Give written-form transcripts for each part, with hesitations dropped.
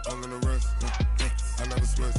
I'm in the rest. I never switch.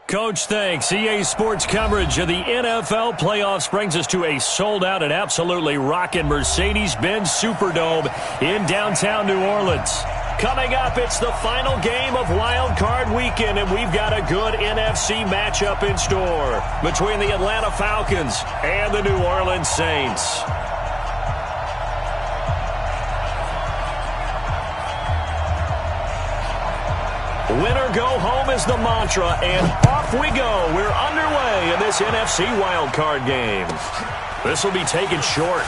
Coach, thanks. EA Sports coverage of the NFL playoffs brings us to a sold-out and absolutely rocking Mercedes-Benz Superdome in downtown New Orleans. Coming up, it's the final game of Wild Card Weekend, and we've got a good NFC matchup in store between the Atlanta Falcons and the New Orleans Saints. Winner go home is the mantra, and off we go. We're underway in this NFC wildcard game. This will be taken short.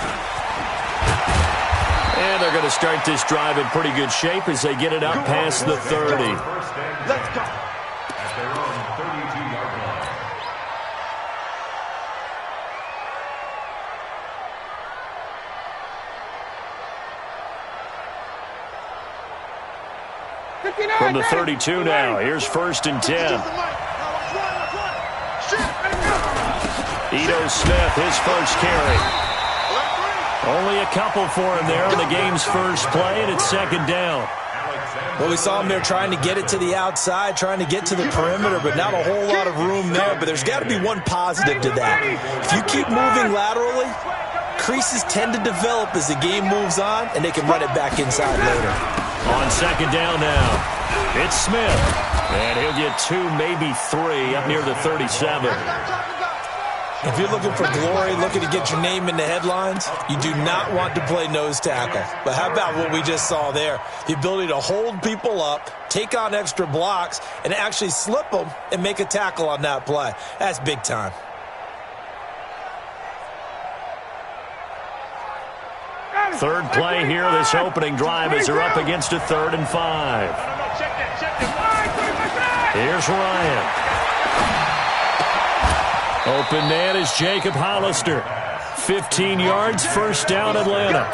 And they're going to start this drive in pretty good shape as they get it up past the 30. Let's go. At their own 32-yard line. From the 32 now, here's 1st and 10. Ito Smith, his first carry. Only a couple for him there on the game's first play, and it's 2nd down. Well, we saw him there trying to get it to the outside, trying to get to the perimeter, but not a whole lot of room there. But there's got to be one positive to that. If you keep moving laterally, creases tend to develop as the game moves on, and they can run it back inside later. On 2nd down now, it's Smith. And he'll get 2, maybe 3 up near the 37. If you're looking for glory, looking to get your name in the headlines, you do not want to play nose tackle. But how about what we just saw there? The ability to hold people up, take on extra blocks, and actually slip them and make a tackle on that play. That's big time. Third play here, this opening drive as they're up against a 3rd and 5. Here's Ryan. Open man is Jacob Hollister. 15 yards, 1st down Atlanta.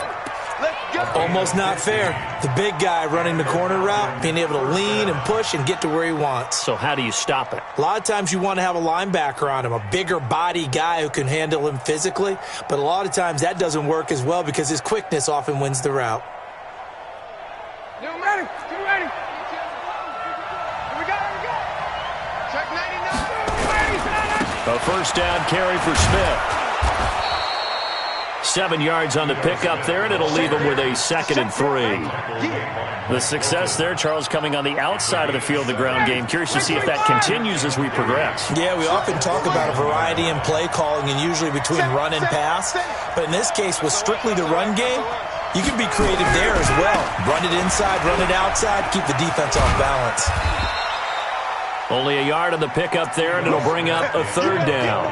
Almost not fair. The big guy running the corner route, being able to lean and push and get to where he wants. So how do you stop it? A lot of times you want to have a linebacker on him, a bigger body guy who can handle him physically. But a lot of times that doesn't work as well because his quickness often wins the route. Get ready. Get ready. Here we go. Here we go. Check 99. A 1st down carry for Smith. 7 yards on the pickup there, and it'll leave him with a 2nd and 3. The success there, Charles, coming on the outside of the field, the ground game. Curious to see if that continues as we progress. Yeah, we often talk about a variety in play calling and usually between run and pass. But in this case, with strictly the run game, you can be creative there as well. Run it inside, run it outside, keep the defense off balance. Only a yard on the pickup there, and it'll bring up a 3rd down.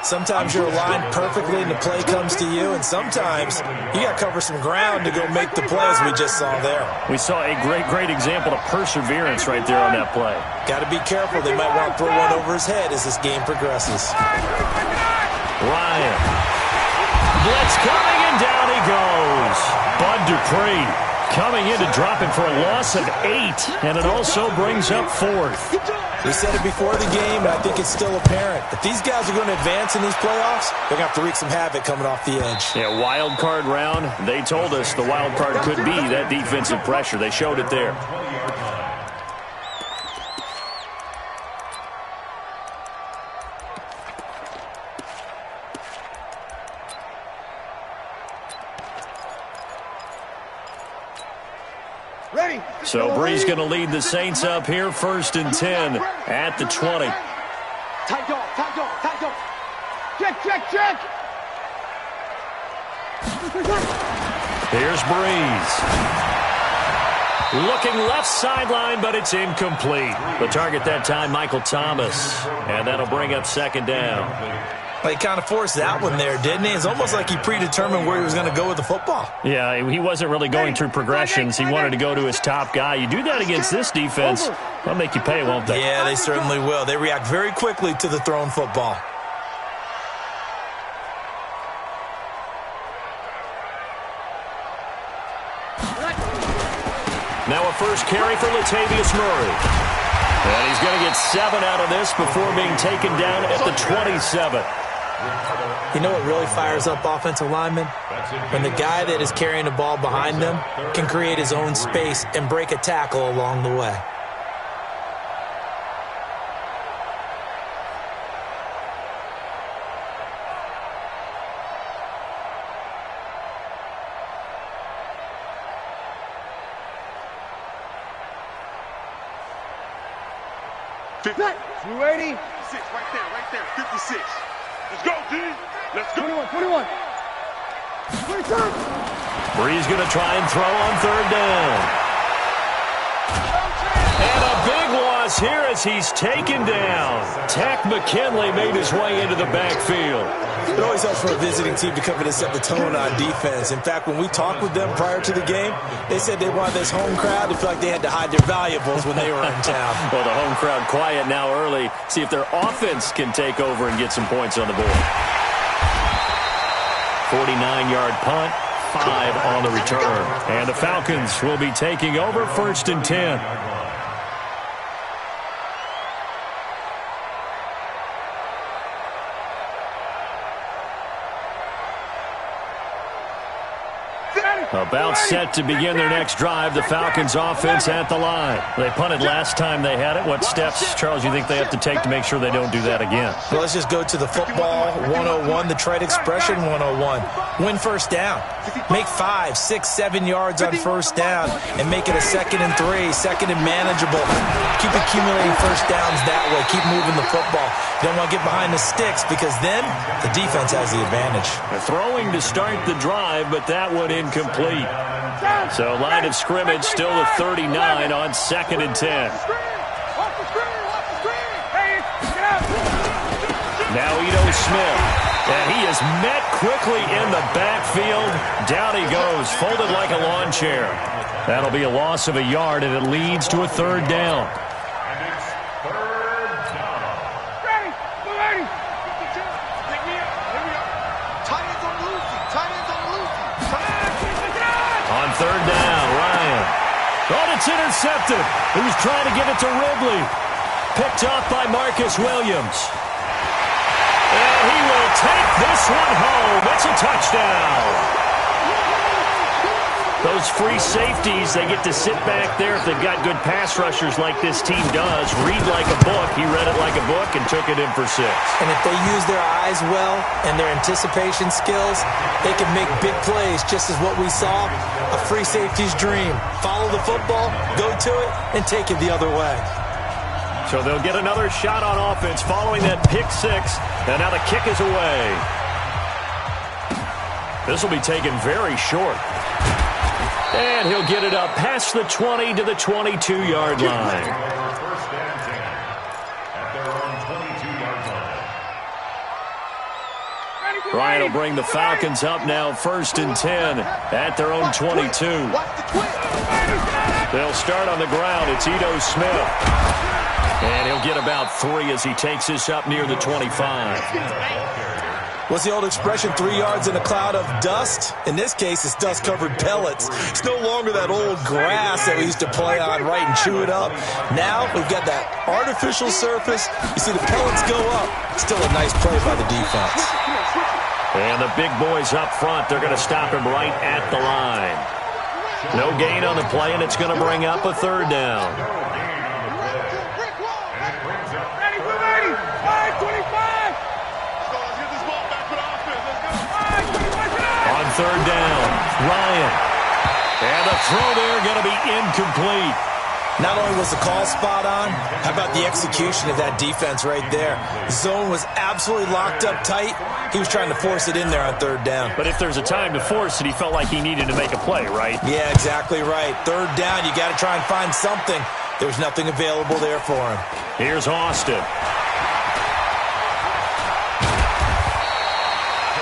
Sometimes you're aligned perfectly and the play comes to you, and sometimes you got to cover some ground to go make the play as we just saw there. We saw a great example of perseverance right there on that play. Got to be careful. They might want to throw one over his head as this game progresses. Ryan. Blitz coming, and down he goes. Bud Dupree coming in to drop him for a loss of 8, and it also brings up 4th. We said it before the game, and I think it's still apparent. If these guys are going to advance in these playoffs, they're going to have to wreak some havoc coming off the edge. Yeah, wild card round. They told us the wild card could be that defensive pressure. They showed it there. Ready. So Bree's going to lead the Saints up here, 1st and 10 at the 20. Tight dog, tight dog, tight dog. Check. Here's Breeze. Looking left sideline, but it's incomplete. The target that time, Michael Thomas. And that'll bring up 2nd down. Well, he kind of forced that one there, didn't he? It's almost like he predetermined where he was going to go with the football. Yeah, he wasn't really going through progressions. He wanted to go to his top guy. You do that against this defense, they'll make you pay, won't they? Yeah, they certainly will. They react very quickly to the thrown football. Now a first carry for Latavius Murray. And he's going to get 7 out of this before being taken down at the 27. You know what really fires up offensive linemen? When the guy that is carrying the ball behind them can create his own space and break a tackle along the way. You ready? 56, right there, 56. Let's go, D. Let's go. 21. Bree's going to try and throw on third down. And a big loss here as he's taken down. Tack McKinley made his way into the backfield. It always helps for a visiting team to come in and set the tone on defense. In fact, when we talked with them prior to the game, they said they wanted this home crowd to feel like they had to hide their valuables when they were in town. Well, the home crowd quiet now early. See if their offense can take over and get some points on the board. 49-yard punt, 5 on the return. And the Falcons will be taking over 1st and 10. About set to begin their next drive. The Falcons offense at the line. They punted last time they had it. What steps, Charles, you think they have to take to make sure they don't do that again? Well, let's just go to the football 101, the trade expression 101. Win first down. Make 5, 6, 7 yards on first down and make it a 2nd and 3, 2nd and manageable. Keep accumulating first downs that way. Keep moving the football. You don't want to get behind the sticks because then the defense has the advantage. They're throwing to start the drive, but that one incomplete. So line of scrimmage still the 39 on 2nd and 10. Now Ito Smith. And he is met quickly in the backfield. Down he goes, folded like a lawn chair. That'll be a loss of a yard, and it leads to a 3rd down. On 3rd down, Ryan. Oh, it's intercepted. He was trying to get it to Ridley. Picked off by Marcus Williams. And he will take this one home. It's a touchdown. Those free safeties, they get to sit back there if they've got good pass rushers like this team does. Read like a book. He read it like a book and took it in for 6. And if they use their eyes well and their anticipation skills, they can make big plays, just as what we saw, a free safety's dream. Follow the football, go to it, and take it the other way. So they'll get another shot on offense following that pick 6, and now the kick is away. This will be taken very short. And he'll get it up past the 20 to the 22-yard line. First and 10 at their own 22-yard line. Ryan will bring the Falcons up now 1st and 10 at their own 22. They'll start on the ground. It's Ito Smith. And he'll get about 3 as he takes this up near the 25. What's the old expression, 3 yards in a cloud of dust? In this case, it's dust-covered pellets. It's no longer that old grass that we used to play on, right, and chew it up. Now we've got that artificial surface. You see the pellets go up. Still a nice play by the defense. And the big boys up front, they're going to stop him right at the line. No gain on the play, and it's going to bring up a 3rd down. On 3rd down, Ryan. And the throw there going to be incomplete. Not only was the call spot on, how about the execution of that defense right there? The zone was absolutely locked up tight. He was trying to force it in there on 3rd down. But if there's a time to force it, he felt like he needed to make a play, right? Yeah, exactly right. 3rd down, you got to try and find something. There's nothing available there for him. Here's Austin.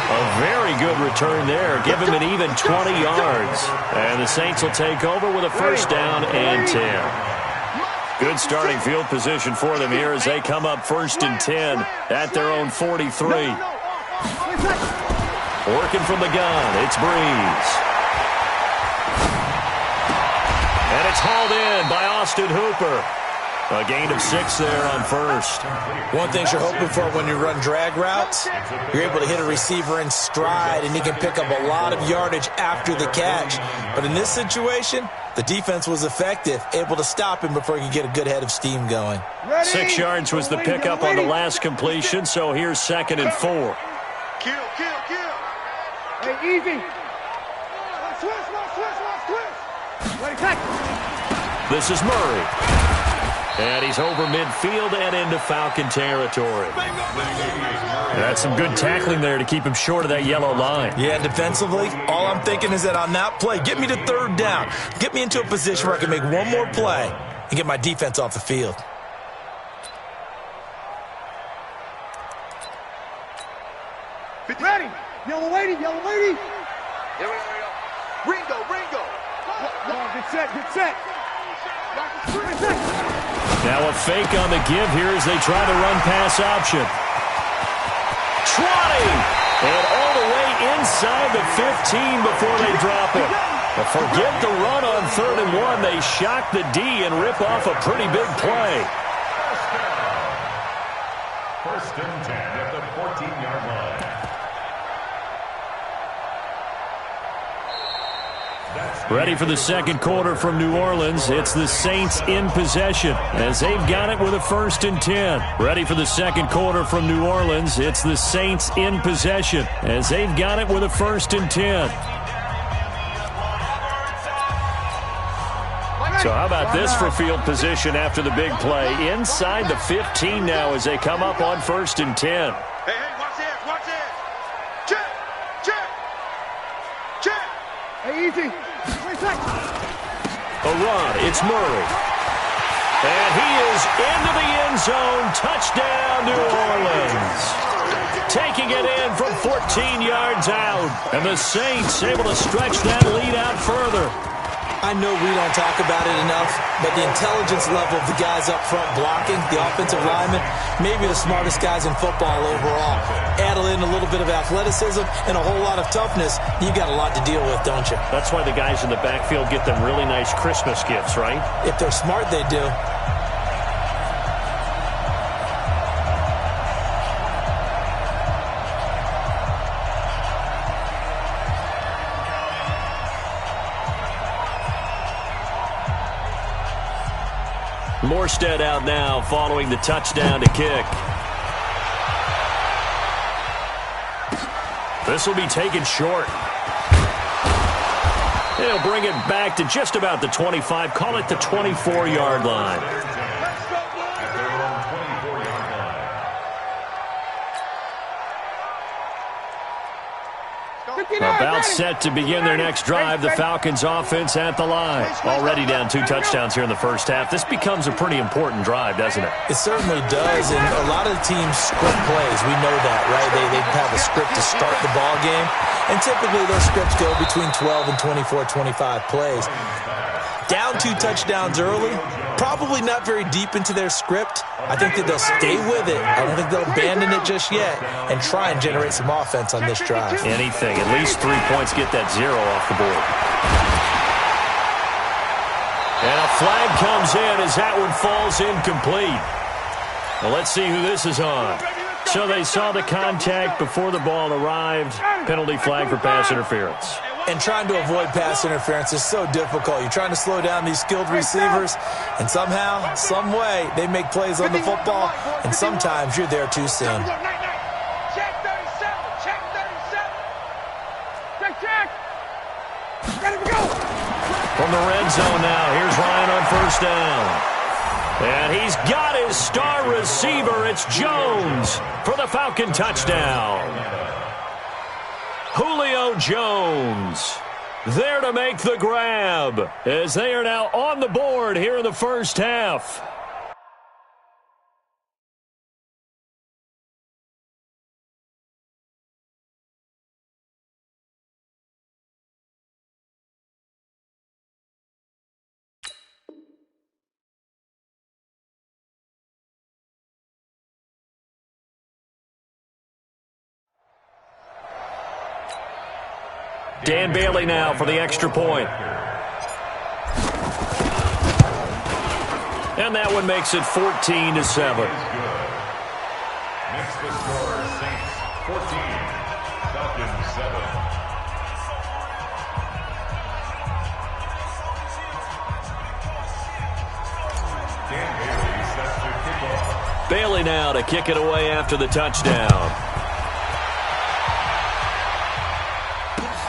A very good return there. Give him an even 20 yards. And the Saints will take over with a 1st down and 10. Good starting field position for them here as they come up 1st and 10 at their own 43. Working from the gun, it's Breeze. And it's hauled in by Austin Hooper. A gain of 6 there on first. One thing you're hoping for when you run drag routes, you're able to hit a receiver in stride, and he can pick up a lot of yardage after the catch. But in this situation, the defense was effective, able to stop him before he could get a good head of steam going. 6 yards was the pickup on the last completion, so here's 2nd and 4. Kill. Hey, easy. Switch. Ready, tack. This is Murray. And he's over midfield and into Falcon territory. That's some good tackling there to keep him short of that yellow line. Yeah, defensively, all I'm thinking is that on that play, get me to 3rd down. Get me into a position where I can make one more play and get my defense off the field. Ready. Yellow lady. Here we go. Ringo. Get set. Now a fake on the give here as they try to run pass option. Trotting! And all the way inside the 15 before they drop it. But forget the run on 3rd and 1. They shock the D and rip off a pretty big play. First and 10 at the 14-yard line. Ready for the second quarter from New Orleans. It's the Saints in possession as they've got it with a 1st and 10. Ready for the second quarter from New Orleans. It's the Saints in possession as they've got it with a 1st and 10. So how about this for field position after the big play? Inside the 15 now as they come up on 1st and 10. Hey, watch this. Check. Hey, easy. A run. It's Murray. And he is into the end zone. Touchdown, New Orleans. Taking it in from 14 yards out. And the Saints able to stretch that lead out further. I know we don't talk about it enough, but the intelligence level of the guys up front blocking, the offensive linemen, maybe the smartest guys in football overall. Add in a little bit of athleticism and a whole lot of toughness, you got a lot to deal with, don't you? That's why the guys in the backfield get them really nice Christmas gifts, right? If they're smart, they do. Morstead out now following the touchdown to kick. This will be taken short. They'll bring it back to just about the 25. Call it the 24-yard line. About set to begin their next drive. The Falcons offense at the line. Already down 2 touchdowns here in the first half. This becomes a pretty important drive, doesn't it? It certainly does, and a lot of the teams script plays. We know that, right? They have a script to start the ball game, and typically those scripts go between 12 and 24, 25 plays. Down 2 touchdowns early, probably not very deep into their script. I think that they'll stay with it. I don't think they'll abandon it just yet and try and generate some offense on this drive. Anything. At least 3 points, get that 0 off the board. And a flag comes in as that one falls incomplete. Well, let's see who this is on. So they saw the contact before the ball arrived. Penalty flag for pass interference. And trying to avoid pass interference is so difficult. You're trying to slow down these skilled receivers, and somehow, some way, they make plays on the football, and sometimes you're there too soon. Check 37. Check. Ready to go. From the red zone now, here's Ryan on first down. And he's got his star receiver. It's Jones for the Falcon touchdown. Julio Jones there to make the grab as they are now on the board here in the first half. Dan Bailey now for the extra point. And that one makes it 14-7. Makes the score Saints 14, Falcons 7. Bailey now to kick it away after the touchdown.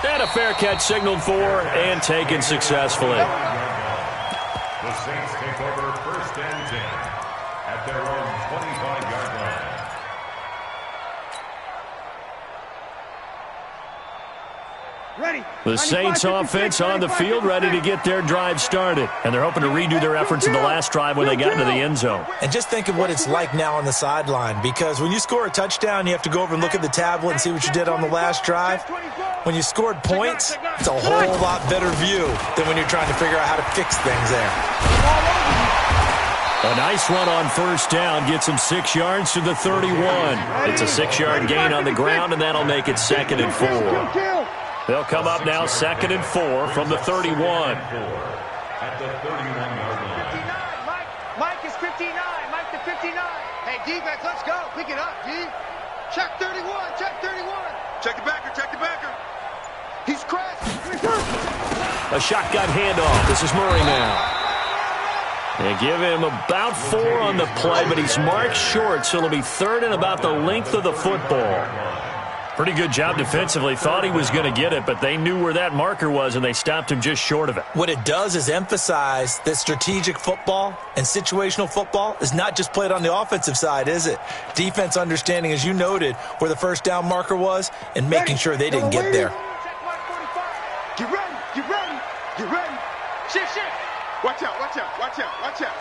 And a fair catch signaled for and taken successfully. The Saints take over 1st and 10 at their own 25-yard line. The Saints offense on the field ready to get their drive started. And they're hoping to redo their efforts in the last drive when they got into the end zone. And just think of what it's like now on the sideline, because when you score a touchdown, you have to go over and look at the tablet and see what you did on the last drive. When you scored points, it's a whole lot better view than when you're trying to figure out how to fix things there. A nice run on 1st down gets him 6 yards to the 31. It's a 6-yard gain on the ground, and that'll make it 2nd and 4. They'll come up now 2nd and 4 from the 31. At the 31-yard line. Mike is 59. Mike to 59. Hey, defense, let's go. Pick it up, D. Check 31. Check 31. Check the backer. Check the backer. He's crashing. A shotgun handoff. This is Murray now. They give him about 4 on the play, but he's marked short, so it'll be 3rd and about the length of the football. Pretty good job defensively. Thought he was going to get it, but they knew where that marker was, and they stopped him just short of it. What it does is emphasize that strategic football and situational football is not just played on the offensive side, is it? Defense understanding, as you noted, where the 1st down marker was and making sure they didn't get there. Get ready. Get ready. Get ready. Shift. Watch out. Watch out. Watch out. Watch out.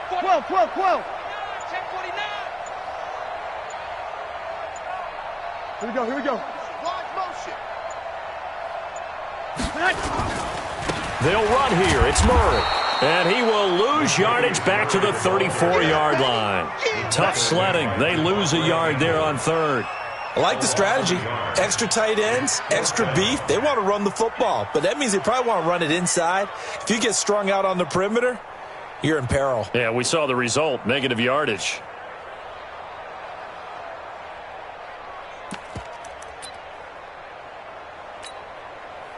Twelve. Check 49. Here we go. Large motion. They'll run here. It's Murray. And he will lose yardage back to the 34-yard line. Tough sledding. They lose a yard there on 3rd. I like the strategy. Extra tight ends, extra beef. They want to run the football, but that means they probably want to run it inside. If you get strung out on the perimeter, you're in peril. Yeah, we saw the result, negative yardage.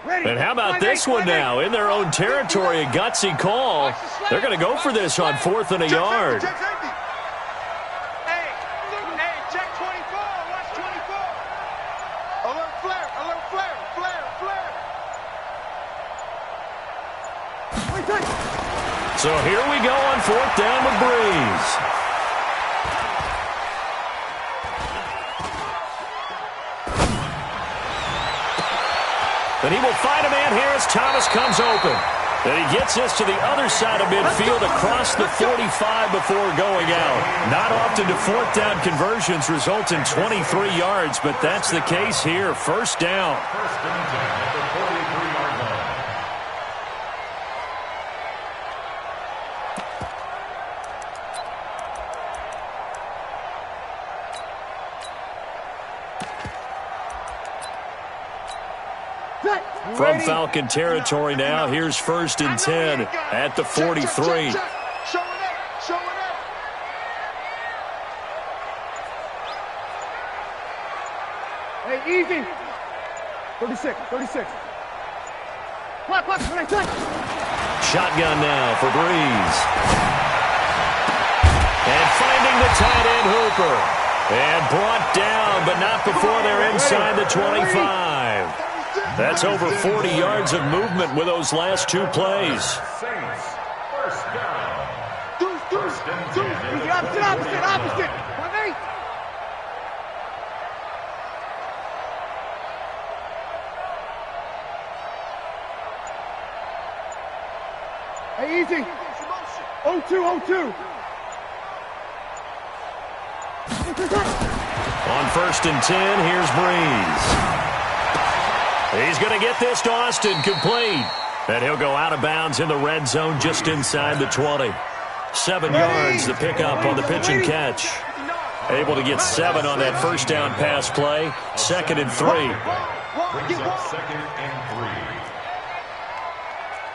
And how about this one now? In their own territory, a gutsy call. They're going to go for this on 4th and a yard. Hey, check 24. Watch 24. Alert flare. So here we go on 4th down with Breeze. And he will find a man here as Thomas comes open. And he gets this to the other side of midfield across the 45 before going out. Not often do 4th down conversions result in 23 yards, but that's the case here. 1st down. 1st and 10 at the 43-yard line. From Falcon territory now, here's 1st and 10 at the 43. Showing up. Hey, easy. 36. Clock. Shotgun now for Breeze. And finding the tight end Hooper. And brought down, but not before they're inside the 25. That's over 40 yards of movement with those last 2 plays. Saints, 1st down. Deuce. Opposite. Hey, easy. 0-2. On 1st and 10, here's Breeze. He's going to get this to Austin, complete. And he'll go out of bounds in the red zone just inside the 20. 7 yards, the pickup on the pitch and catch. Able to get 7 on that 1st down pass play. 2nd and 3. Brings up second and 3.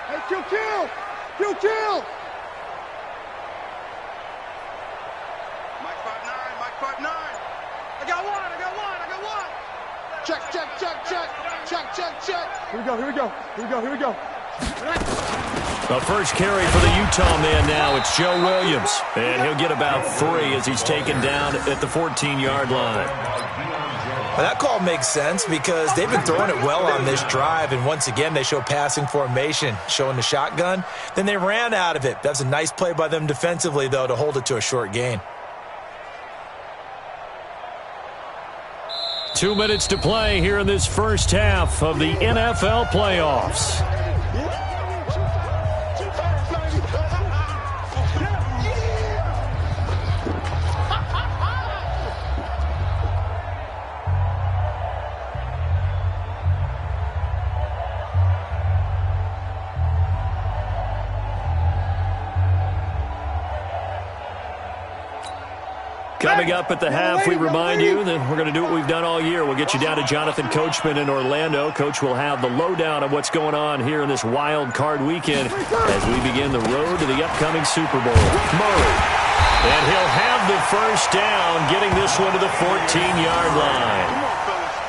Hey, kill! Mike 5'9". I got one. Check. Here we go. The first carry for the Utah man now. It's Joe Williams. And he'll get about 3 as he's taken down at the 14-yard line. Well, that call makes sense because they've been throwing it well on this drive, and once again they show passing formation, showing the shotgun. Then they ran out of it. That's a nice play by them defensively, though, to hold it to a short gain. 2 minutes to play here in this first half of the NFL playoffs. Coming up at the half, we remind you that we're going to do what we've done all year. We'll get you down to Jonathan Coachman in Orlando. Coach will have the lowdown of what's going on here in this wild card weekend as we begin the road to the upcoming Super Bowl. Murray. And he'll have the first down, getting this one to the 14-yard line.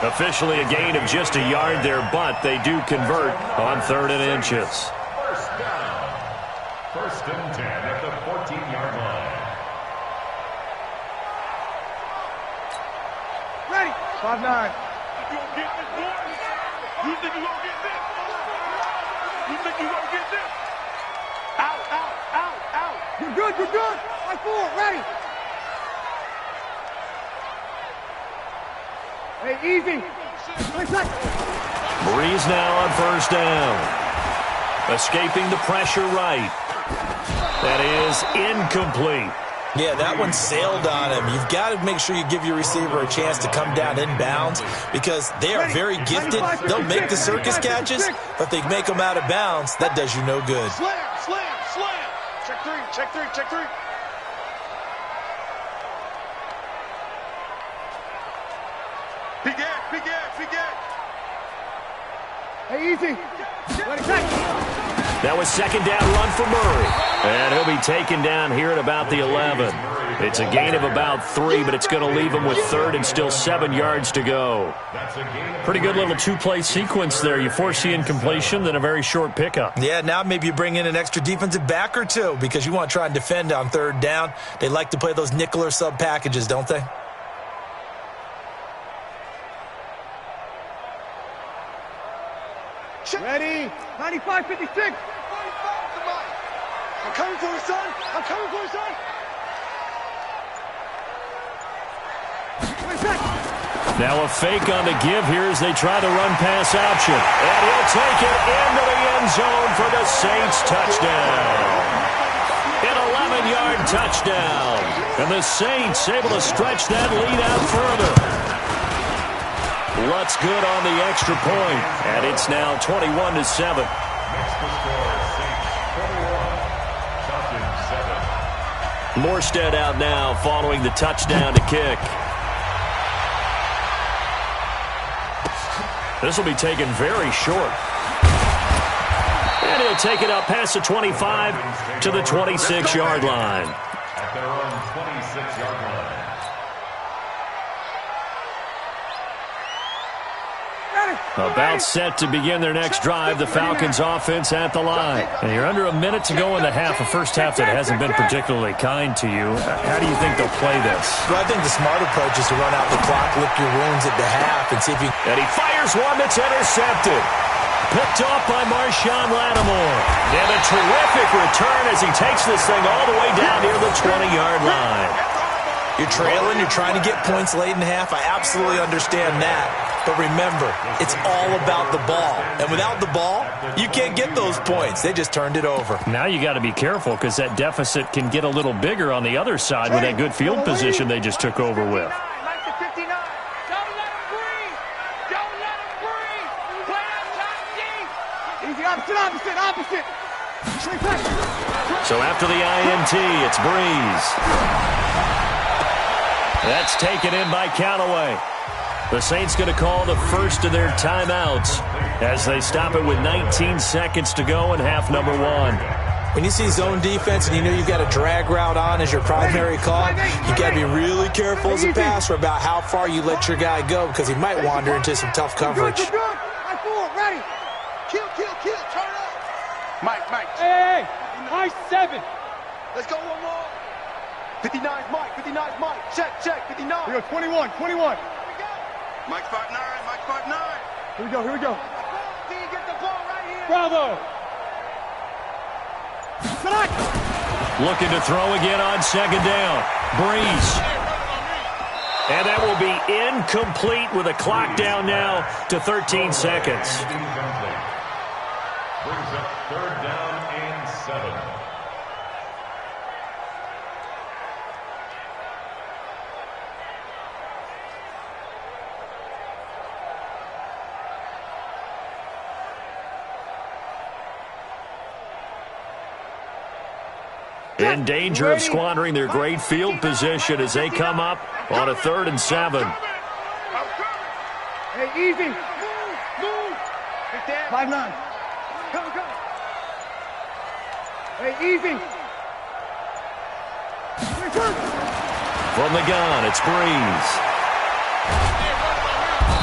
Officially a gain of just a yard there, but they do convert on 3rd and inches. First down. 1st and 10 at the 14-yard line. Ready. 5'9". You gonna get this, boy? You think you gonna get this? You think you gonna get this? Out. You're good. 5'4", ready. Hey, easy. Breeze now on 1st down. Escaping the pressure right. That is incomplete. Yeah, that one sailed on him. You've got to make sure you give your receiver a chance to come down inbounds because they are very gifted. They'll make the circus catches, but if they make them out of bounds, that does you no good. Slam. Check three. Big edge. Hey, easy. Ready, That was 2nd down run for Murray. And he'll be taken down here at about the 11. It's a gain of about 3, but it's going to leave him with 3rd and still 7 yards to go. Pretty good little 2-play sequence there. You force the incompletion, then a very short pickup. Yeah, now maybe you bring in an extra defensive back or two because you want to try and defend on 3rd down. They like to play those nickel or sub packages, don't they? Ready. 95, 56. I'm coming for you, son. Now a fake on the give here as they try the run-pass option. And he'll take it into the end zone for the Saints touchdown. An 11-yard touchdown. And the Saints able to stretch that lead out further. Lutz good on the extra point, and it's now 21-7. Next to score, Saints 21, Falcons 7. Morstead out now following the touchdown to kick. This will be taken very short. And he'll take it up past the 25 to the 26-yard line. At their own 26-yard line. About set to begin their next drive, the Falcons offense at the line. And you're under a minute to go in the half, a first half that hasn't been particularly kind to you. How do you think they'll play this? Well, I think the smart approach is to run out the clock, lick your wounds at the half, and see if you... And he fires one that's intercepted. Picked off by Marshawn Lattimore. And a terrific return as he takes this thing all the way down near the 20-yard line. You're trailing, you're trying to get points late in the half. I absolutely understand that. But remember, it's all about the ball. And without the ball, you can't get those points. They just turned it over. Now you got to be careful because that deficit can get a little bigger on the other side with that good field position they just took over with. Mike to 59. Don't let him breathe. Play out top deep. Easy, opposite. So after the INT, it's Breeze. That's taken in by Callaway. The Saints going to call the first of their timeouts as they stop it with 19 seconds to go in half number 1. When you see zone defense and you know you've got a drag route on as your primary call, you got to be really careful as a passer about how far you let your guy go because he might wander into some tough coverage. Ready. Kill. Turn up. Mike. Hey. Mike 7. Let's go one more. 59's Mike. Check. 59. Here we go. 21. Mike 5'9". Here we go. D, get the ball right here. Bravo. Looking to throw again on second down. Breeze. And that will be incomplete with a clock down now to 13 seconds. Brings up third down and 7. In danger of squandering their great field position as they come up on a 3rd and 7. Hey, easy. Move. 5'9". Come. Hey, easy. From the gun, it's Breeze.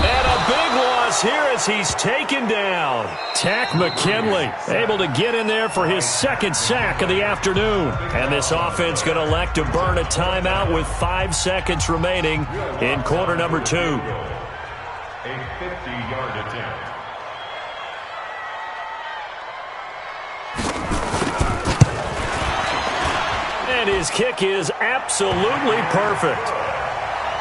And a big loss here as he's taken down. Tack McKinley able to get in there for his 2nd sack of the afternoon. And this offense going to elect to burn a timeout with 5 seconds remaining in quarter number 2. A 50-yard attempt. And his kick is absolutely perfect.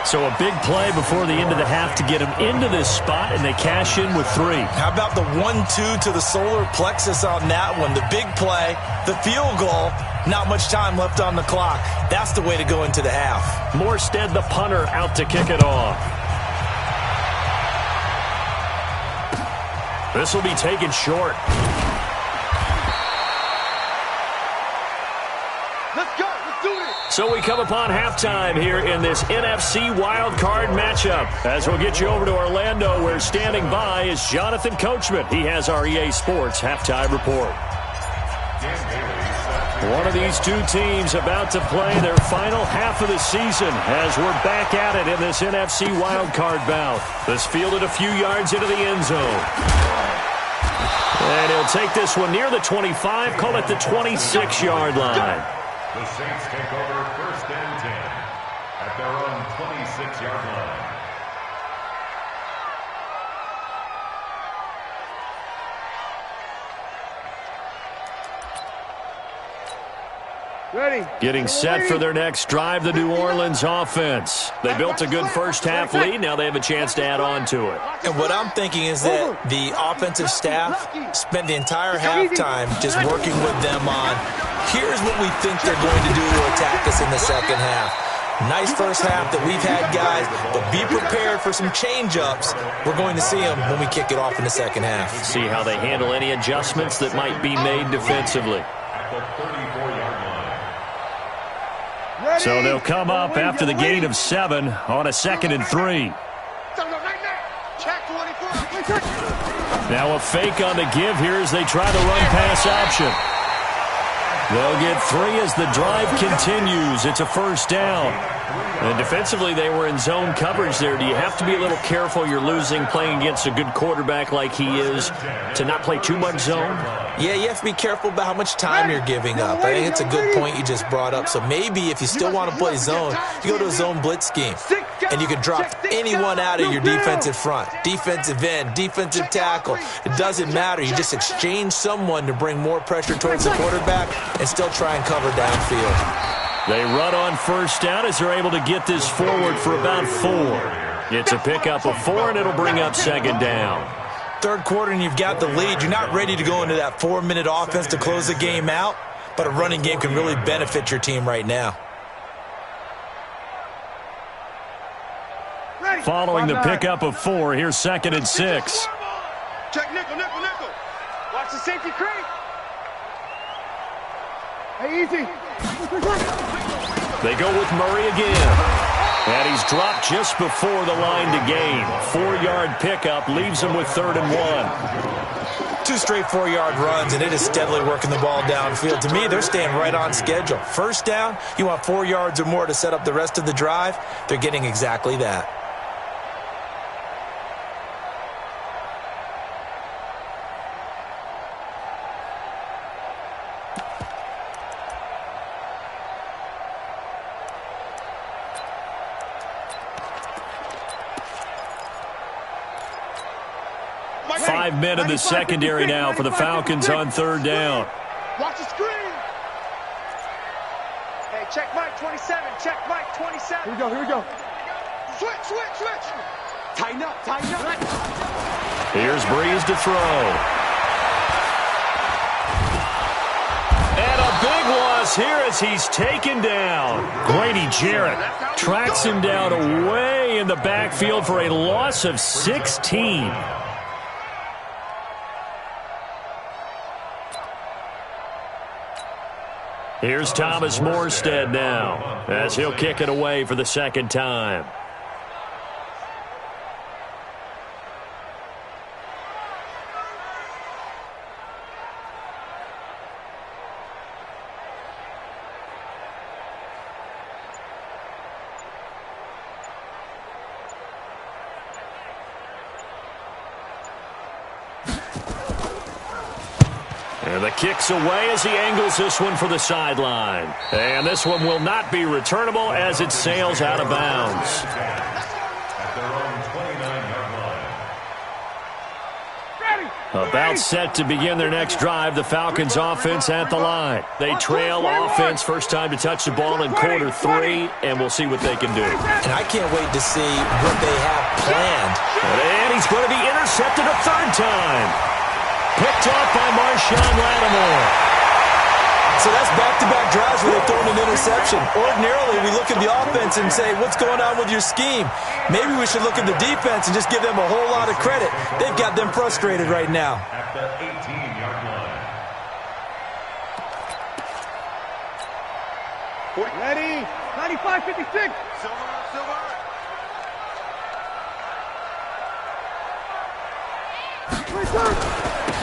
So a big play before the end of the half to get him into this spot, and they cash in with 3. How about the 1-2 to the solar plexus on that one? The big play, the field goal, not much time left on the clock. That's the way to go into the half. Morstead, the punter, out to kick it off. This will be taken short. Let's go. Let's do this. So we come upon halftime here in this NFC wildcard matchup. As we'll get you over to Orlando, where standing by is Jonathan Coachman. He has our EA Sports halftime report. One of these two teams about to play their final half of the season as we're back at it in this NFC wildcard bout. This fielded a few yards into the end zone. And he'll take this one near the 25, call it the 26-yard line. The Saints take over 1st and 10 at their own 26-yard line. Ready. Getting set for their next drive, the New Orleans offense. They built a good first half lead. Now they have a chance to add on to it. And what I'm thinking is that the offensive staff spent the entire halftime just working with them on, here's what we think they're going to do to attack us in the second half. Nice first half that we've had, guys, but be prepared for some change-ups. We're going to see them when we kick it off in the second half. See how they handle any adjustments that might be made defensively. At the 34-yard line. So they'll come up after the gain of 7 on a 2nd and 3. Now a fake on the give here as they try the run-pass option. They'll get 3 as the drive continues. It's a first down. And defensively, they were in zone coverage there. Do you have to be a little careful? You're losing playing against a good quarterback like he is to not play too much zone? Yeah, you have to be careful about how much time you're giving up. I think it's a good point you just brought up. So maybe if you still want to play zone, you go to a zone blitz scheme. And you can drop anyone out of your defensive front. Defensive end, defensive tackle. It doesn't matter. You just exchange someone to bring more pressure towards the quarterback and still try and cover downfield. They run on first down as they're able to get this forward for about 4. It's a pickup of 4, and it'll bring up 2nd down. Third quarter and you've got the lead. You're not ready to go into that 4-minute offense to close the game out, but a running game can really benefit your team right now. Following the pickup of 4, here's 2nd and 6. Check nickel. Watch the safety crate. Hey, easy. They go with Murray again. And he's dropped just before the line to gain. 4-yard pickup leaves him with 3rd and 1. 2 straight 4-yard runs, and it is steadily working the ball downfield. To me, they're staying right on schedule. First down, you want 4 yards or more to set up the rest of the drive. They're getting exactly that. Five men in the secondary now for the Falcons on 3rd down. Watch the screen. Hey, check Mike 27. Check Mike 27. Here we go. Switch. Tighten up. Here's Breeze to throw. And a big loss here as he's taken down. Grady Jarrett tracks him down away in the backfield for a loss of 16. Here's Thomas Morstead now as he'll kick it away for the 2nd time. And the kick's away as he angles this one for the sideline. And this one will not be returnable as it sails out of bounds. At their own 29-yard line. About set to begin their next drive, the Falcons offense at the line. They trail offense, first time to touch the ball in quarter 3, and we'll see what they can do. And I can't wait to see what they have planned. And he's going to be intercepted a 3rd time. Picked off by Marshawn Lattimore. So that's back-to-back drives where they've thrown an interception. Ordinarily, we look at the offense and say, what's going on with your scheme? Maybe we should look at the defense and just give them a whole lot of credit. They've got them frustrated right now. At the 18-yard line. Ready? 95-56. Silver.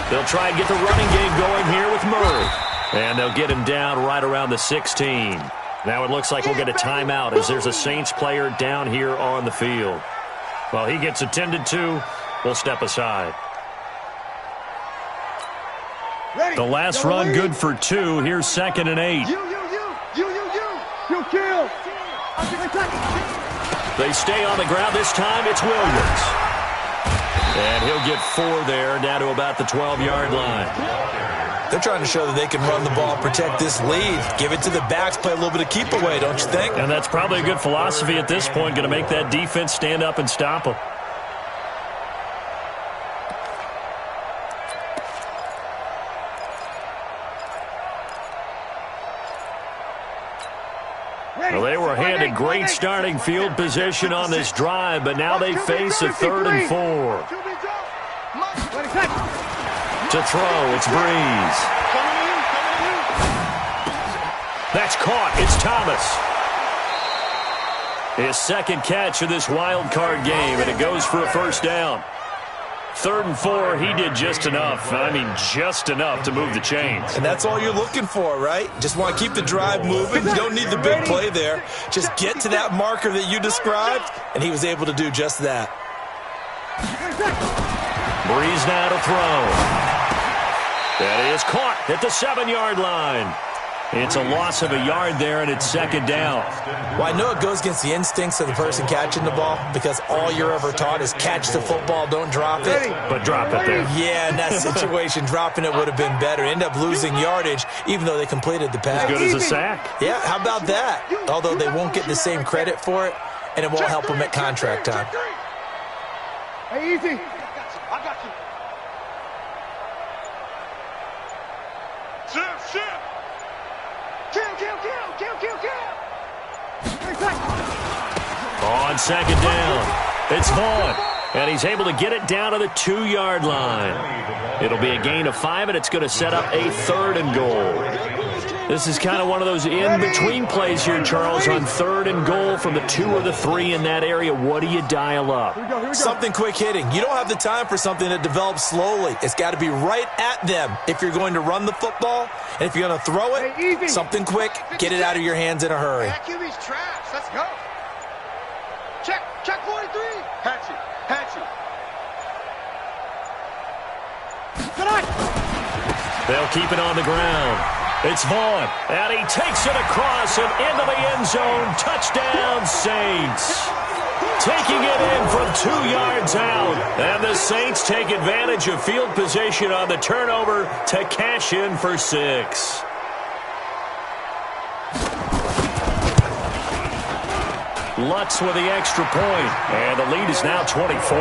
They'll try and get the running game going here with Murray. And they'll get him down right around the 16. Now it looks like we'll get a timeout as there's a Saints player down here on the field. Well, he gets attended to. We'll step aside. The last run good for 2. Here's 2nd and 8. You kill. They stay on the ground. This time it's Williams. And he'll get 4 there, down to about the 12-yard line. They're trying to show that they can run the ball, protect this lead. Give it to the backs, play a little bit of keep away, don't you think? And that's probably a good philosophy at this point, going to make that defense stand up and stop them. Well, they were handed great starting field position on this drive, but now they face a 3rd and 4. To throw, it's Breeze. That's caught. It's Thomas. His 2nd catch of this wild card game, and it goes for a 1st down. 3rd and 4, he did just enough. I mean, just enough to move the chains. And that's all you're looking for, right? Just want to keep the drive moving. You don't need the big play there. Just get to that marker that you described, and he was able to do just that. Breeze now to throw. That is caught at the 7-yard line. It's a loss of a yard there, and it's 2nd down. Well, I know it goes against the instincts of the person catching the ball because all you're ever taught is catch the football, don't drop it. But drop it there. Yeah, in that situation, dropping it would have been better. End up losing yardage, even though they completed the pass. As good as a sack. Yeah, how about that? Although they won't get the same credit for it, and it won't help them at contract time. Hey, easy. I got you. Shift. Kill. On 2nd down, it's Vaughn, and he's able to get it down to the 2-yard line. It'll be a gain of 5, and it's going to set up a 3rd and goal. This is kind of one of those in-between plays here, Charles, on 3rd and goal from the 2 or the 3 in that area. What do you dial up? Something quick hitting. You don't have the time for something that develops slowly. It's got to be right at them if you're going to run the football. And if you're going to throw it, something quick, get it out of your hands in a hurry. QB's traps. Let's go. Check 43. Hatchet. They'll keep it on the ground. It's Vaughn, and he takes it across and into the end zone. Touchdown, Saints. Taking it in from 2 yards out. And the Saints take advantage of field position on the turnover to cash in for 6. Lutz with the extra point, and the lead is now 24.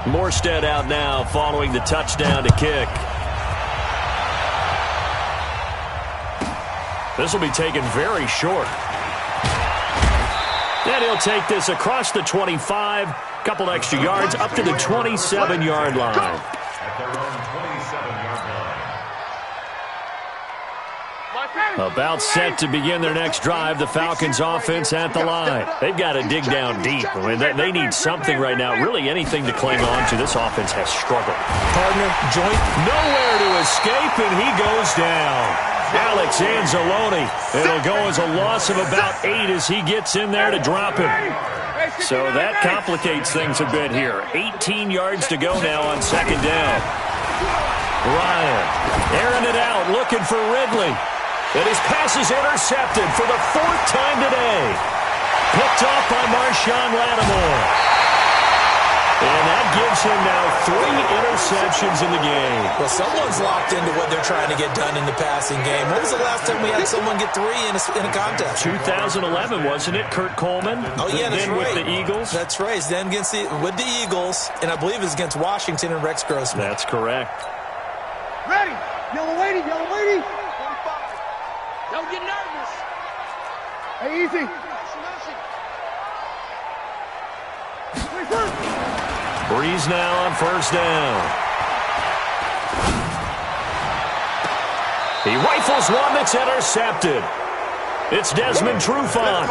Morstead out now following the touchdown to kick. This will be taken very short. And he'll take this across the 25, couple extra yards up to the 27-yard line. At their own 27-yard line. About set to begin their next drive, the Falcons offense at the line. They've got to dig down deep. I mean, they need something right now, really anything to cling on to. This offense has struggled. Partner, joint. Nowhere to escape, and he goes down. Alex Anzalone. It'll go as a loss of about 8 as he gets in there to drop him. So that complicates things a bit here. 18 yards to go now on 2nd down. Ryan airing it out, looking for Ridley. And his pass is intercepted for the 4th time today. Picked off by Marshawn Lattimore. And that gives him now 3 interceptions in the game. Well, someone's locked into what they're trying to get done in the passing game. When was the last time we had someone get 3 in a contest? 2011, wasn't it? Kurt Coleman. Oh, yeah, that's right. With the Eagles. That's right. Then with the Eagles, and I believe it's against Washington and Rex Grossman. That's correct. Ready. Yellow lady. Don't get nervous. Hey, easy. Breeze now on 1st down. He rifles one that's intercepted. It's Desmond Trufant.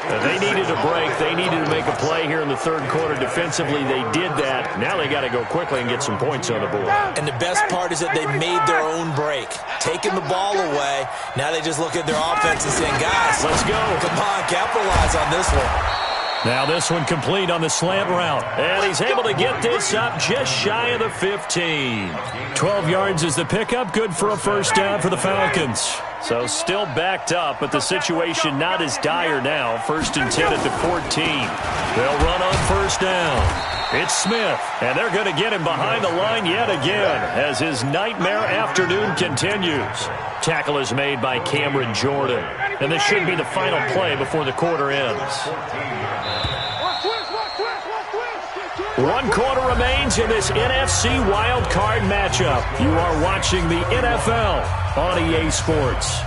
They needed a break. They needed to make a play here in the 3rd quarter defensively. They did that. Now they got to go quickly and get some points on the board. And the best part is that they made their own break. Taking the ball away. Now they just look at their offense and saying, guys, let's go. Come on, capitalize on this one. Now this one complete on the slant route. And he's able to get this up just shy of the 15. 12 yards is the pickup. Good for a 1st down for the Falcons. So still backed up, but the situation not as dire now. 1st and 10 at the 14. They'll run on 1st down. It's Smith, and they're going to get him behind the line yet again as his nightmare afternoon continues. Tackle is made by Cameron Jordan, and this should be the final play before the quarter ends. 1 quarter remains in this NFC wildcard matchup. You are watching the NFL on EA Sports.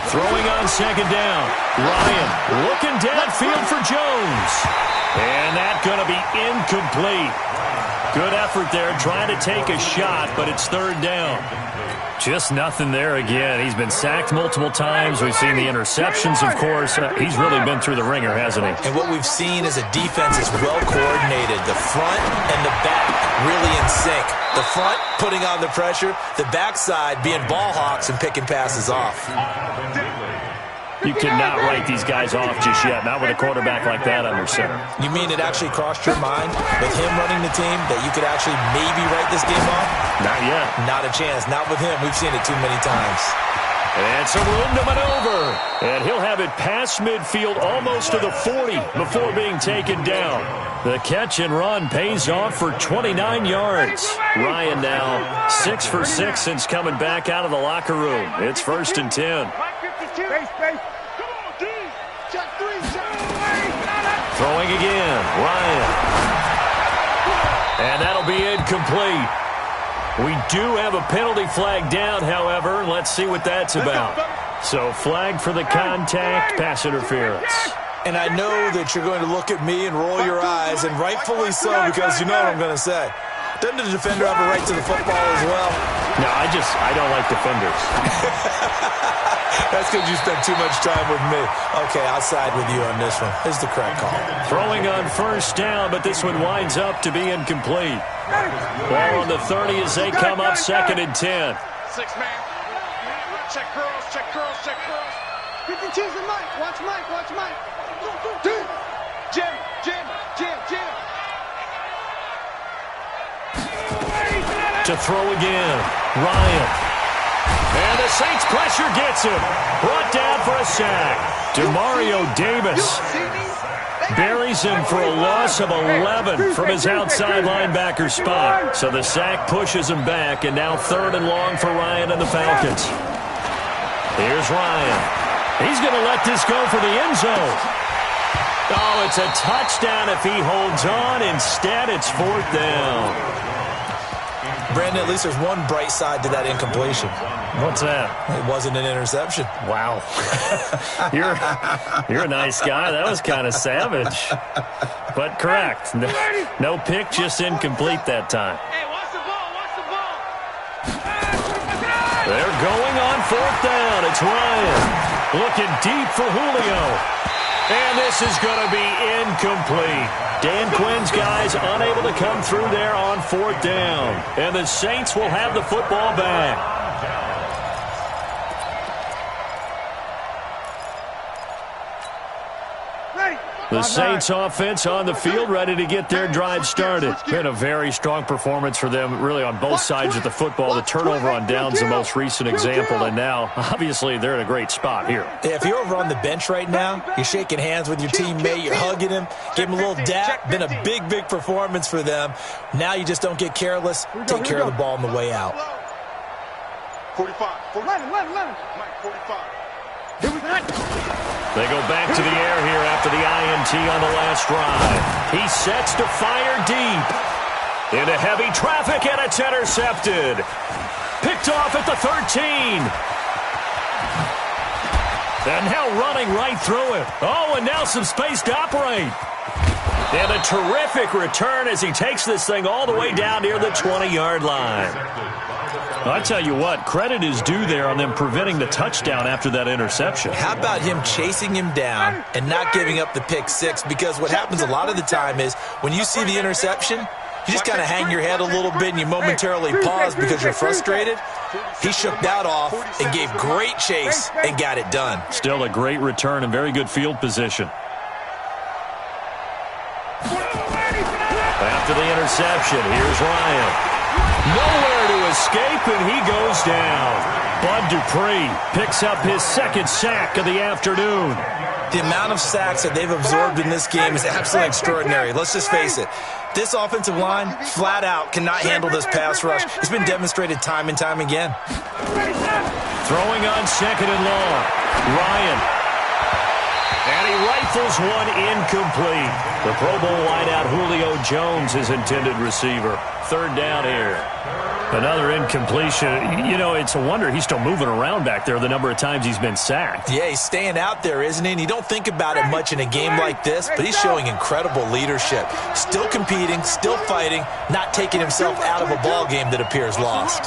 Throwing on 2nd down. Ryan looking downfield for Jones. And that's going to be incomplete. Good effort there trying to take a shot, but it's 3rd down. Just nothing there again. He's been sacked multiple times. We've seen the interceptions, of course. He's really been through the ringer, hasn't he? And what we've seen is a defense is well coordinated. The front and the back really in sync. The front putting on the pressure, the backside being ball hawks and picking passes off. You cannot write these guys off just yet, not with a quarterback like that under center. You mean it actually crossed your mind with him running the team that you could actually maybe write this game off? Not yet. Not a chance. Not with him. We've seen it too many times. And some room to maneuver. And he'll have it past midfield almost to the 40 before being taken down. The catch and run pays off for 29 yards. Ryan now 6 for 6 since coming back out of the locker room. It's 1st and 10. Throwing again, Ryan. And that'll be incomplete. We do have a penalty flag down, however. Let's see what that's about. So flag for the contact, pass interference. And I know that you're going to look at me and roll your eyes, and rightfully so, because you know what I'm going to say. Doesn't the defender have a right to the football as well? No, I don't like defenders. That's because you spent too much time with me. Okay, I'll side with you on this one. This is the correct call. Throwing on 1st down, but this one winds up to be incomplete. Ball on the 30 as they come up 2nd and 10. 6-man. Check curls, check curls, check curls. 52's the Mike. Watch Mike, watch Mike. Jim. To throw again, Ryan. And the Saints pressure gets him. Brought down for a sack. DeMario Davis buries him for a loss of 11 from his outside linebacker spot. So the sack pushes him back, and now 3rd and long for Ryan and the Falcons. Here's Ryan. He's going to let this go for the end zone. Oh, it's a touchdown if he holds on. Instead, it's 4th down. Brandon, at least there's one bright side to that incompletion. What's that? It wasn't an interception. Wow. You're a nice guy. That was kind of savage. But correct. No pick, just incomplete that time. Hey, watch the ball, watch the ball. They're going on 4th down. It's Ryan. Looking deep for Julio. And this is going to be incomplete. Dan Quinn's guys unable to come through there on 4th down. And the Saints will have the football back. The Saints offense on the field, ready to get their drive started. Been a very strong performance for them, really on both sides of the football. The turnover on downs, the most recent example, and now, obviously, they're in a great spot here. Yeah, if you're over on the bench right now, you're shaking hands with your teammate, you're hugging him, give him a little dap. Been a big, big performance for them. Now you just don't get careless. Take care of the ball on the way out. 45. 11. Mike, 45. Here we go. They go back to the air here after the INT on the last drive. He sets to fire deep. Into heavy traffic, and it's intercepted. Picked off at the 13. And now running right through it. Oh, and now some space to operate. And a terrific return as he takes this thing all the way down near the 20-yard line. I tell you what, credit is due there on them preventing the touchdown after that interception. How about him chasing him down and not giving up the pick six? Because what happens a lot of the time is when you see the interception, you just kind of hang your head a little bit and you momentarily pause because you're frustrated. He shook that off and gave great chase and got it done. Still a great return and very good field position. After the interception, here's Ryan. Nowhere to escape, and he goes down. Bud Dupree picks up his 2nd sack of the afternoon. The amount of sacks that they've absorbed in this game is absolutely extraordinary. Let's just face it. This offensive line, flat out, cannot handle this pass rush. It's been demonstrated time and time again. Throwing on 2nd and long. Ryan. And he rifles one incomplete. The Pro Bowl wideout Julio Jones, his intended receiver. 3rd down here. Another incompletion. You know, it's a wonder he's still moving around back there the number of times he's been sacked. Yeah, he's staying out there, isn't he? And you don't think about it much in a game like this, but he's showing incredible leadership. Still competing, still fighting, not taking himself out of a ball game that appears lost.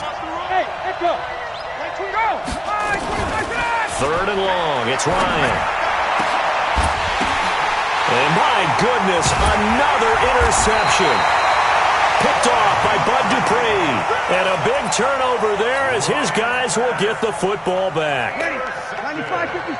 3rd and long. It's Ryan. And my goodness, another interception. Picked off by Bud Dupree. And a big turnover there as his guys will get the football back.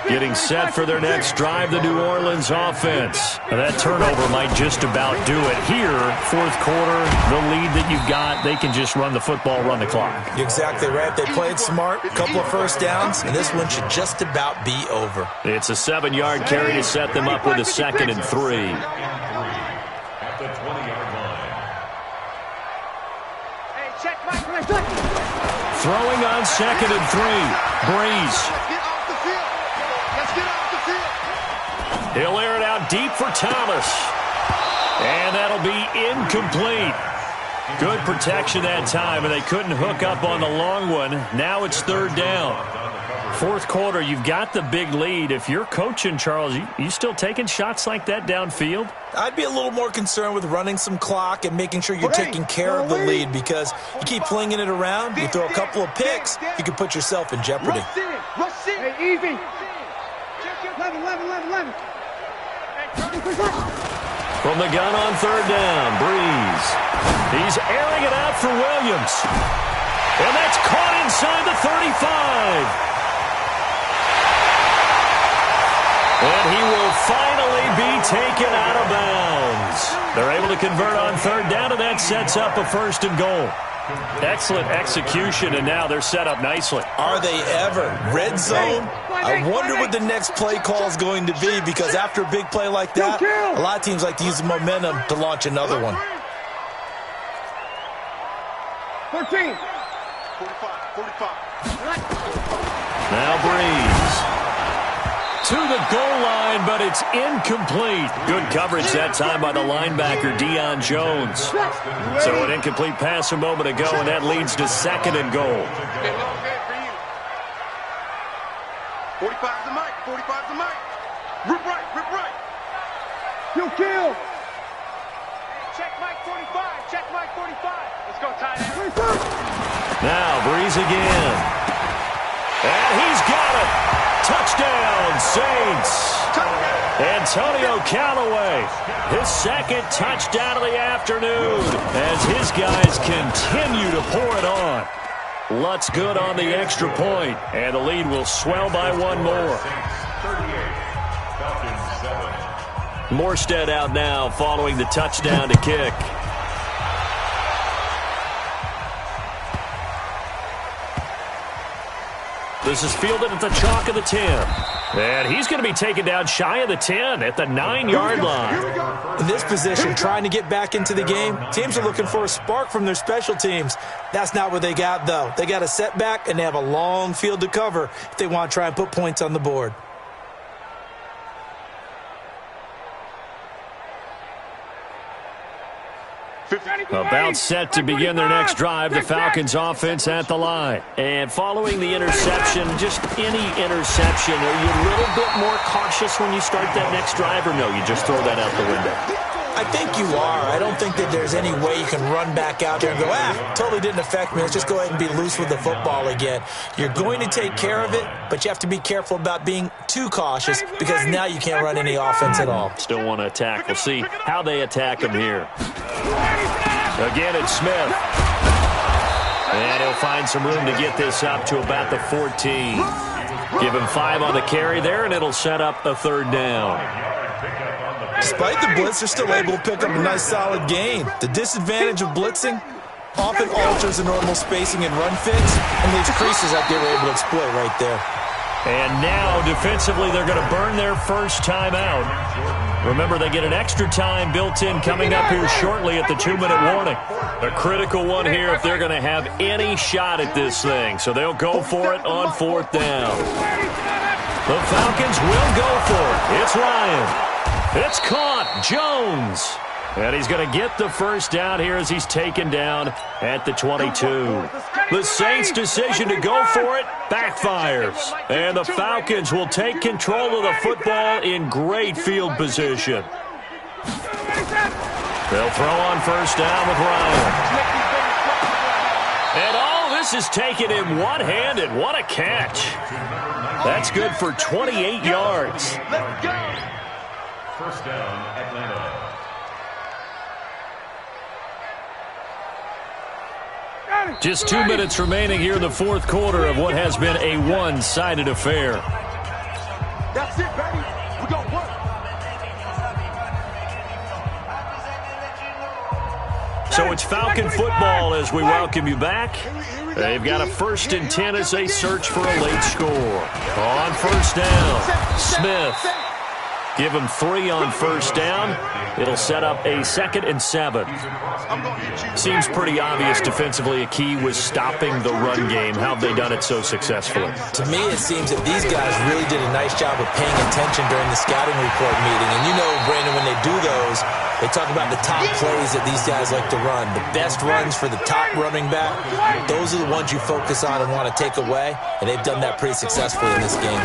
Getting set for their next drive, the New Orleans offense. And that turnover might just about do it here. Fourth quarter, the lead that you've got, they can just run the football, run the clock. You're exactly right. They played smart, a couple of first downs, and this one should just about be over. It's a 7-yard carry to set them up with a 2nd and 3. At the 20-yard line. Hey, check Mike. Throwing on 2nd and 3. Breeze. Let's get off the field. Let's get off the field. He'll air it out deep for Thomas. And that'll be incomplete. Good protection that time, and they couldn't hook up on the long one. Now it's 3rd down. Fourth quarter, you've got the big lead. If you're coaching, Charles, you still taking shots like that downfield? I'd be a little more concerned with running some clock and making sure you're taking care of the lead, because you keep flinging it around, you throw a couple of picks, you can put yourself in jeopardy. Rush in. Hey, easy. 11. From the gun on 3rd down, Breeze. He's airing it out for Williams. And that's caught inside the 35. And he will finally be taken out of bounds. They're able to convert on 3rd down, and that sets up a 1st and goal. Excellent execution, and now they're set up nicely. Are they ever? Red zone? I wonder what the next play call is going to be, because after a big play like that, a lot of teams like to use the momentum to launch another one. 14. 45. Now Breeze. To the goal line, but it's incomplete. Good coverage that time by the linebacker, Deion Jones. So an incomplete pass a moment ago, and that leads to 2nd and goal. 45's the mic. 45's the mic. Rip right. You kill. Check Mike 45. Check Mike 45. Let's go, tight end. Now Breeze again. And he's got it. Touchdown, Saints. Antonio Callaway, his 2nd touchdown of the afternoon as his guys continue to pour it on. Lutz good on the extra point, and the lead will swell by 1 more. 38, Morstead out now following the touchdown to kick. This is fielded at the chalk of the 10. And he's going to be taken down shy of the 10 at the 9-yard line. In this position, trying to get back into the game, teams are looking for a spark from their special teams. That's not what they got, though. They got a setback, and they have a long field to cover if they want to try and put points on the board. About set to begin their next drive, the Falcons offense at the line. And following the interception, just any interception, are you a little bit more cautious when you start that next drive, or no, you just throw that out the window? I think you are. I don't think that there's any way you can run back out there and go, totally didn't affect me. Let's just go ahead and be loose with the football again. You're going to take care of it, but you have to be careful about being too cautious, because now you can't run any offense at all. Still want to attack. We'll see how they attack him here. Again, it's Smith. And he'll find some room to get this up to about the 14. Give him 5 on the carry there, and it'll set up a 3rd down. Despite the blitz, they're still able to pick up a nice solid gain. The disadvantage of blitzing often alters the normal spacing and run fits and leaves creases that they were able to exploit right there. And now, defensively, they're going to burn their first time out. Remember, they get an extra time built in coming up here shortly at the 2-minute warning. A critical one here if they're going to have any shot at this thing. So they'll go for it on 4th down. The Falcons will go for it. It's Ryan. It's caught. Jones. And he's going to get the first down here as he's taken down at the 22. The Saints' decision to go for it backfires. And the Falcons will take control of the football in great field position. They'll throw on 1st down with Ryan. And all this is taken in one-handed. What a catch. That's good for 28 yards. Let's go. 1st down, Atlanta. Just 2 minutes remaining here in the 4th quarter of what has been a one-sided affair. That's it, baby. We gon' work. So it's Falcon football as we welcome you back. They've got a 1st and 10 as they search for a late score. On first down, Smith. Give him 3 on first down. It'll set up a 2nd and 7. Seems pretty obvious defensively a key was stopping the run game. How have they done it so successfully? To me, it seems that these guys really did a nice job of paying attention during the scouting report meeting. And you know, Brandon, when they do those, they talk about the top plays that these guys like to run. The best runs for the top running back, those are the ones you focus on and want to take away. And they've done that pretty successfully in this game.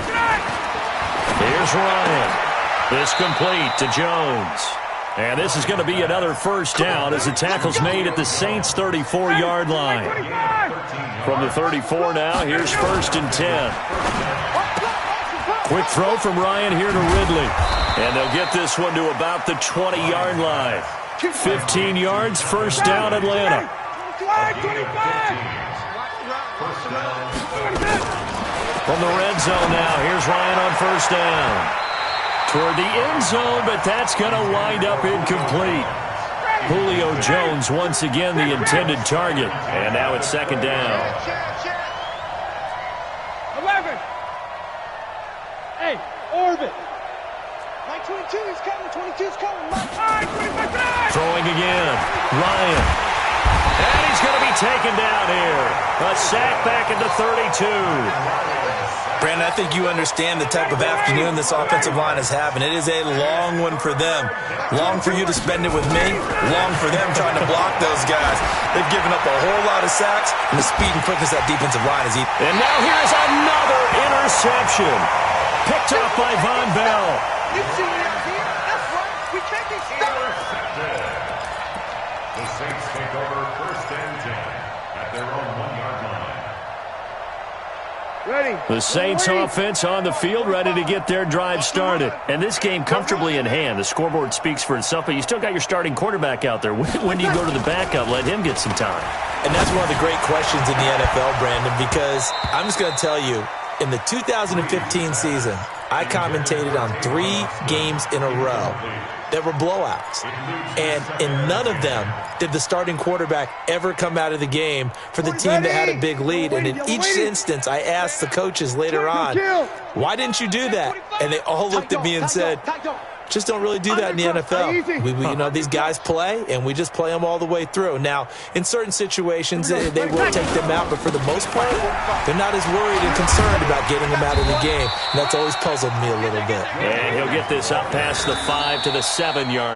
Here's Ryan. This complete to Jones. And this is going to be another first down as the tackle's made at the Saints' 34-yard line. From the 34 now, here's 1st and 10. Quick throw from Ryan here to Ridley. And they'll get this one to about the 20-yard line. 15 yards, first down, Atlanta. From the red zone now, here's Ryan on first down. Toward the end zone, but that's going to wind up incomplete. Julio Jones once again the intended target. And now it's 2nd down. 11. Hey, Orbit. My 22 is coming. 22 is coming. Throwing again. Ryan. And he's going to be taken down here. A sack back at the 32. Brandon, I think you understand the type of afternoon this offensive line is having. It is a long one for them. Long for you to spend it with me. Long for them trying to block those guys. They've given up a whole lot of sacks, and the speed and quickness that defensive line is eating. And now here's another interception. Picked up by Von Bell. You see me out here? That's right. We can't be stopped. The Saints take over 1st and 10 at their own 1-yard line. Ready. The Saints offense on the field, ready to get their drive started. And this game comfortably in hand. The scoreboard speaks for itself, but you still got your starting quarterback out there. When do you go to the backup? Let him get some time. And that's one of the great questions in the NFL, Brandon, because I'm just going to tell you, in the 2015 season, I commentated on 3 games in a row that were blowouts. And in none of them did the starting quarterback ever come out of the game for the team that had a big lead. And in each instance, I asked the coaches later on, why didn't you do that? And they all looked at me and said, just don't really do that in the NFL. You know, these guys play, and we just play them all the way through. Now, in certain situations, they will take them out, but for the most part, they're not as worried and concerned about getting them out of the game. And that's always puzzled me a little bit. And he'll get this up past the 5 to the 7-yard.